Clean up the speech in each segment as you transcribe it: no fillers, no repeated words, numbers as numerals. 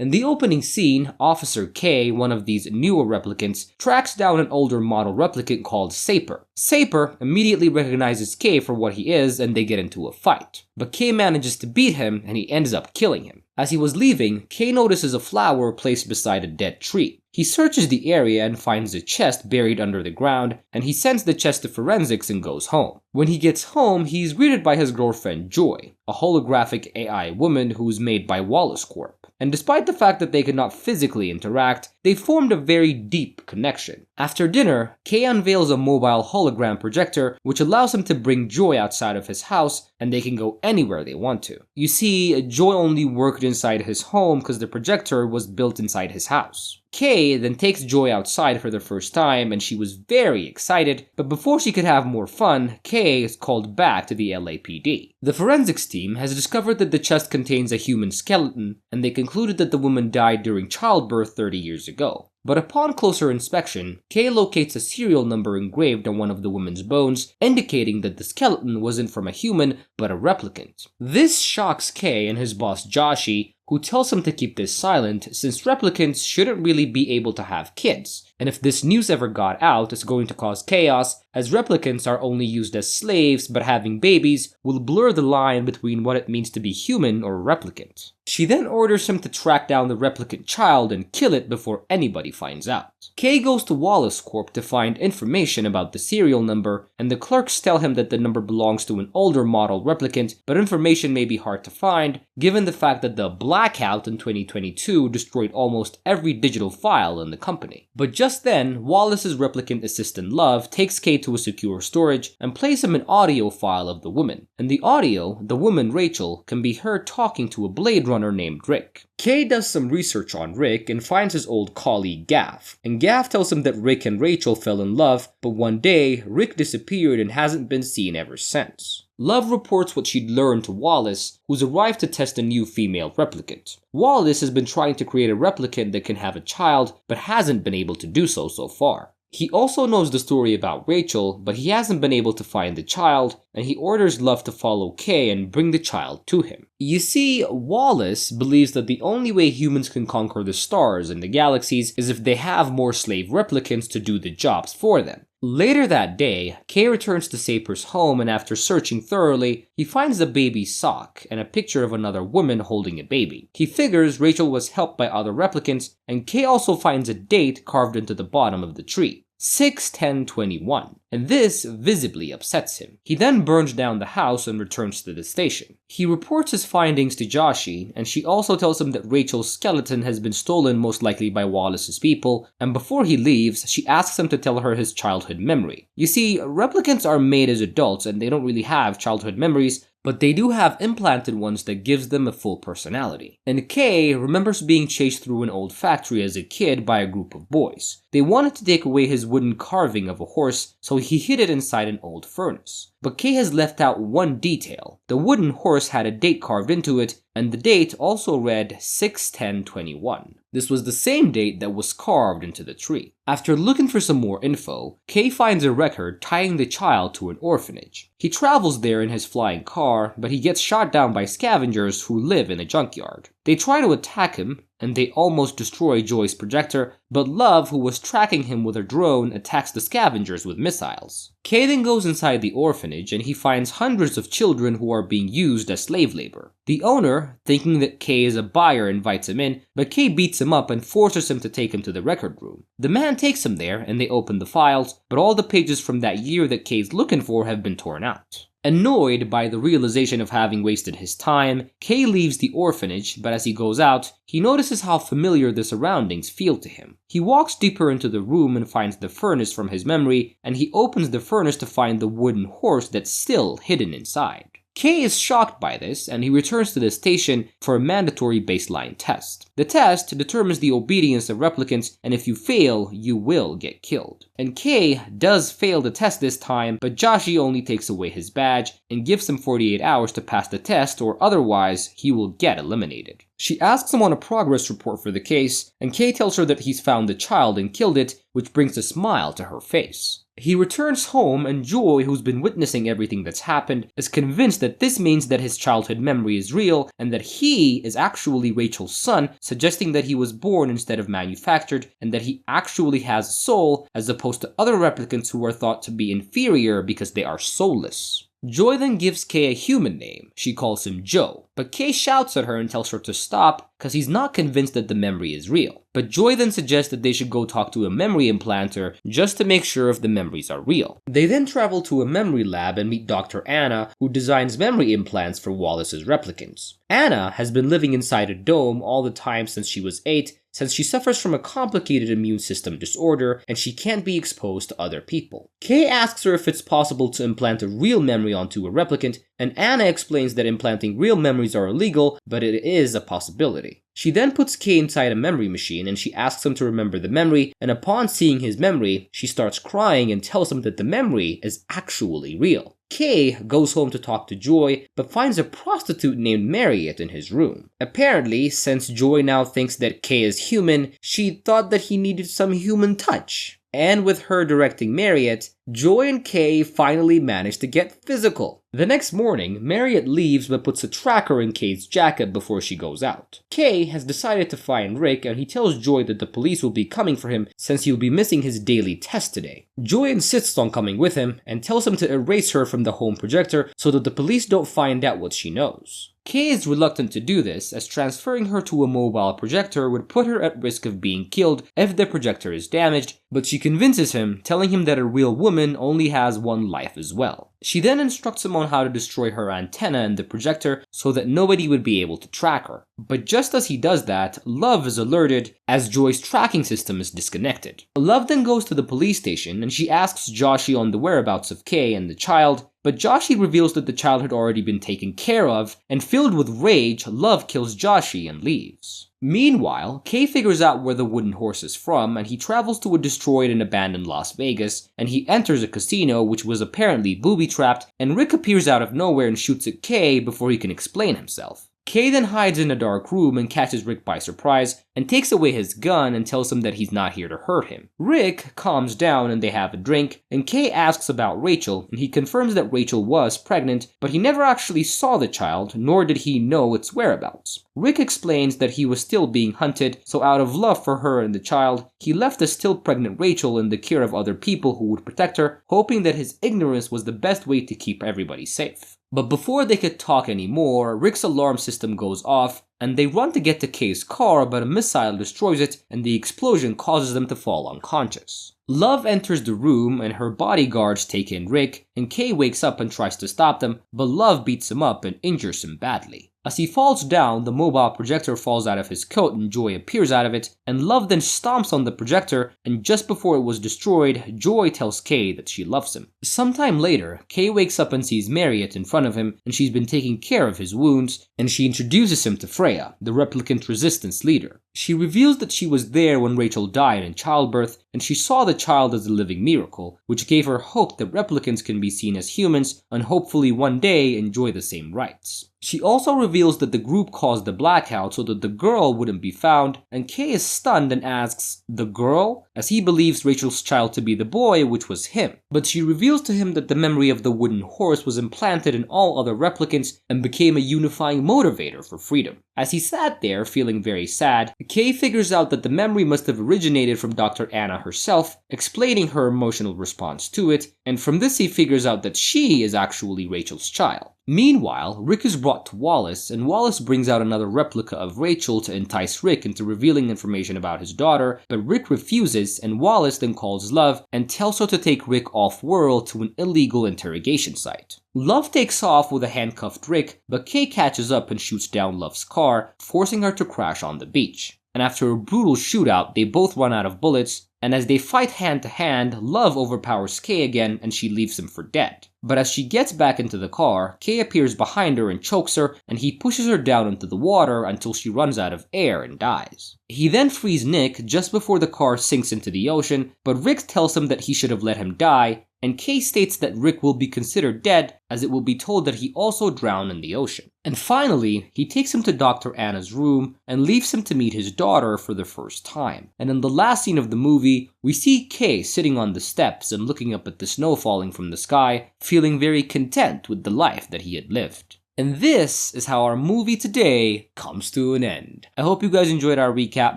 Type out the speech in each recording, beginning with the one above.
In the opening scene, Officer K, one of these newer replicants, tracks down an older model replicant called Saper. Saper immediately recognizes K for what he is and they get into a fight. But K manages to beat him and he ends up killing him. As he was leaving, K notices a flower placed beside a dead tree. He searches the area and finds a chest buried under the ground, and he sends the chest to forensics and goes home. When he gets home, he's greeted by his girlfriend Joy, a holographic AI woman who's made by Wallace Corp. And despite the fact that they could not physically interact, they formed a very deep connection. After dinner, Kay unveils a mobile hologram projector which allows him to bring Joy outside of his house and they can go anywhere they want to. You see, Joy only worked inside his home because the projector was built inside his house. Kay then takes Joy outside for the first time and she was very excited, but before she could have more fun, Kay is called back to the LAPD. The forensics team has discovered that the chest contains a human skeleton and they concluded that the woman died during childbirth 30 years ago. But upon closer inspection, Kay locates a serial number engraved on one of the woman's bones, indicating that the skeleton wasn't from a human, but a replicant. This shocks Kay and his boss Joshi, who tells him to keep this silent since replicants shouldn't really be able to have kids, and if this news ever got out, it's going to cause chaos, as replicants are only used as slaves, but having babies will blur the line between what it means to be human or replicant. She then orders him to track down the replicant child and kill it before anybody finds out. Kay goes to Wallace Corp to find information about the serial number, and the clerks tell him that the number belongs to an older model replicant, but information may be hard to find, given the fact that the blackout in 2022 destroyed almost every digital file in the company. But just then, Wallace's replicant assistant Love takes Kay to a secure storage and plays him an audio file of the woman. In the audio, the woman Rachel can be heard talking to a Blade Runner named Rick. Kay does some research on Rick and finds his old colleague Gaff, and Gaff tells him that Rick and Rachel fell in love, but one day, Rick disappeared and hasn't been seen ever since. Love reports what she'd learned to Wallace, who's arrived to test a new female replicant. Wallace has been trying to create a replicant that can have a child, but hasn't been able to do so far. He also knows the story about Rachel, but he hasn't been able to find the child, and he orders Love to follow Kay and bring the child to him. You see, Wallace believes that the only way humans can conquer the stars and the galaxies is if they have more slave replicants to do the jobs for them. Later that day, Kay returns to Saper's home and after searching thoroughly, he finds a baby sock and a picture of another woman holding a baby. He figures Rachel was helped by other replicants, and Kay also finds a date carved into the bottom of the tree. 6/10/21, and this visibly upsets him. He then burns down the house and returns to the station. He reports his findings to Joshi, and she also tells him that Rachel's skeleton has been stolen most likely by Wallace's people, and before he leaves, she asks him to tell her his childhood memory. You see, replicants are made as adults and they don't really have childhood memories, but they do have implanted ones that gives them a full personality. And Kay remembers being chased through an old factory as a kid by a group of boys. They wanted to take away his wooden carving of a horse, so he hid it inside an old furnace. But Kay has left out one detail. The wooden horse had a date carved into it, and the date also read 6/10/21. This was the same date that was carved into the tree. After looking for some more info, Kay finds a record tying the child to an orphanage. He travels there in his flying car, but he gets shot down by scavengers who live in a junkyard. They try to attack him, and they almost destroy Joy's projector, but Love, who was tracking him with her drone, attacks the scavengers with missiles. Kay then goes inside the orphanage and he finds hundreds of children who are being used as slave labor. The owner, thinking that Kay is a buyer, invites him in, but Kay beats him up and forces him to take him to the record room. The man takes him there and they open the files, but all the pages from that year that Kay's looking for have been torn out. Annoyed by the realization of having wasted his time, Kay leaves the orphanage, but as he goes out, he notices how familiar the surroundings feel to him. He walks deeper into the room and finds the furnace from his memory, and he opens the furnace to find the wooden horse that's still hidden inside. Kay is shocked by this, and he returns to the station for a mandatory baseline test. The test determines the obedience of replicants, and if you fail, you will get killed. And Kay does fail the test this time, but Joshi only takes away his badge and gives him 48 hours to pass the test, or otherwise, he will get eliminated. She asks him on a progress report for the case, and Kay tells her that he's found the child and killed it, which brings a smile to her face. He returns home, and Joy, who's been witnessing everything that's happened, is convinced that this means that his childhood memory is real and that he is actually Rachel's son, suggesting that he was born instead of manufactured and that he actually has a soul as opposed to other replicants who are thought to be inferior because they are soulless. Joy then gives Kay a human name. She calls him Joe, but Kay shouts at her and tells her to stop because he's not convinced that the memory is real. But Joy then suggests that they should go talk to a memory implanter just to make sure if the memories are real. They then travel to a memory lab and meet Dr. Anna, who designs memory implants for Wallace's replicants. Anna has been living inside a dome all the time since she was 8, since she suffers from a complicated immune system disorder and she can't be exposed to other people. Kay asks her if it's possible to implant a real memory onto a replicant, and Anna explains that implanting real memories are illegal, but it is a possibility. She then puts Kay inside a memory machine and she asks him to remember the memory, and upon seeing his memory, she starts crying and tells him that the memory is actually real. Kay goes home to talk to Joy, but finds a prostitute named Marriott in his room. Apparently, since Joy now thinks that Kay is human, she thought that he needed some human touch. And with her directing Marriott, Joy and Kay finally manage to get physical. The next morning, Marriott leaves but puts a tracker in Kay's jacket before she goes out. Kay has decided to find Rick, and he tells Joy that the police will be coming for him since he'll be missing his daily test today. Joy insists on coming with him and tells him to erase her from the home projector so that the police don't find out what she knows. Kay is reluctant to do this, as transferring her to a mobile projector would put her at risk of being killed if the projector is damaged, but she convinces him, telling him that a real woman only has one life as well. She then instructs him on how to destroy her antenna in the projector so that nobody would be able to track her. But just as he does that, Love is alerted as Joy's tracking system is disconnected. Love then goes to the police station and she asks Joshi on the whereabouts of Kay and the child, but Joshi reveals that the child had already been taken care of, and filled with rage, Love kills Joshi and leaves. Meanwhile, Kay figures out where the wooden horse is from, and he travels to a destroyed and abandoned Las Vegas, and he enters a casino which was apparently booby-trapped, and Rick appears out of nowhere and shoots at Kay before he can explain himself. Kay then hides in a dark room and catches Rick by surprise, and takes away his gun and tells him that he's not here to hurt him. Rick calms down and they have a drink, and Kay asks about Rachel, and he confirms that Rachel was pregnant, but he never actually saw the child, nor did he know its whereabouts. Rick explains that he was still being hunted, so out of love for her and the child, he left the still pregnant Rachel in the care of other people who would protect her, hoping that his ignorance was the best way to keep everybody safe. But before they could talk anymore, Rick's alarm system goes off, and they run to get to Kay's car, but a missile destroys it, and the explosion causes them to fall unconscious. Love enters the room, and her bodyguards take in Rick, and Kay wakes up and tries to stop them, but Love beats him up and injures him badly. As he falls down, the mobile projector falls out of his coat and Joy appears out of it, and Love then stomps on the projector, and just before it was destroyed, Joy tells Kay that she loves him. Sometime later, Kay wakes up and sees Marriott in front of him, and she's been taking care of his wounds, and she introduces him to Freya, the replicant resistance leader. She reveals that she was there when Rachel died in childbirth, and she saw the child as a living miracle, which gave her hope that replicants can be seen as humans and hopefully one day enjoy the same rights. She also reveals that the group caused the blackout so that the girl wouldn't be found, and Kay is stunned and asks, "The girl?" as he believes Rachel's child to be the boy, which was him. But she reveals to him that the memory of the wooden horse was implanted in all other replicants and became a unifying motivator for freedom. As he sat there, feeling very sad, Kay figures out that the memory must have originated from Dr. Anna herself, explaining her emotional response to it, and from this he figures out that she is actually Rachel's child. Meanwhile, Rick is brought to Wallace, and Wallace brings out another replica of Rachel to entice Rick into revealing information about his daughter, but Rick refuses, and Wallace then calls Love and tells her to take Rick off-world to an illegal interrogation site. Love takes off with a handcuffed Rick, but Kay catches up and shoots down Love's car, forcing her to crash on the beach. And after a brutal shootout, they both run out of bullets, and as they fight hand to hand, Love overpowers Kay again and she leaves him for dead. But as she gets back into the car, Kay appears behind her and chokes her, and he pushes her down into the water until she runs out of air and dies. He then frees Nick just before the car sinks into the ocean, but Rick tells him that he should have let him die, and Kay states that Rick will be considered dead as it will be told that he also drowned in the ocean. And finally, he takes him to Dr. Anna's room and leaves him to meet his daughter for the first time. And in the last scene of the movie, we see Kay sitting on the steps and looking up at the snow falling from the sky, feeling very content with the life that he had lived. And this is how our movie today comes to an end. I hope you guys enjoyed our recap.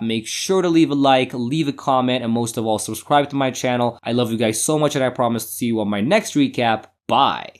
Make sure to leave a like, leave a comment, and most of all, subscribe to my channel. I love you guys so much, and I promise to see you on my next recap. Bye!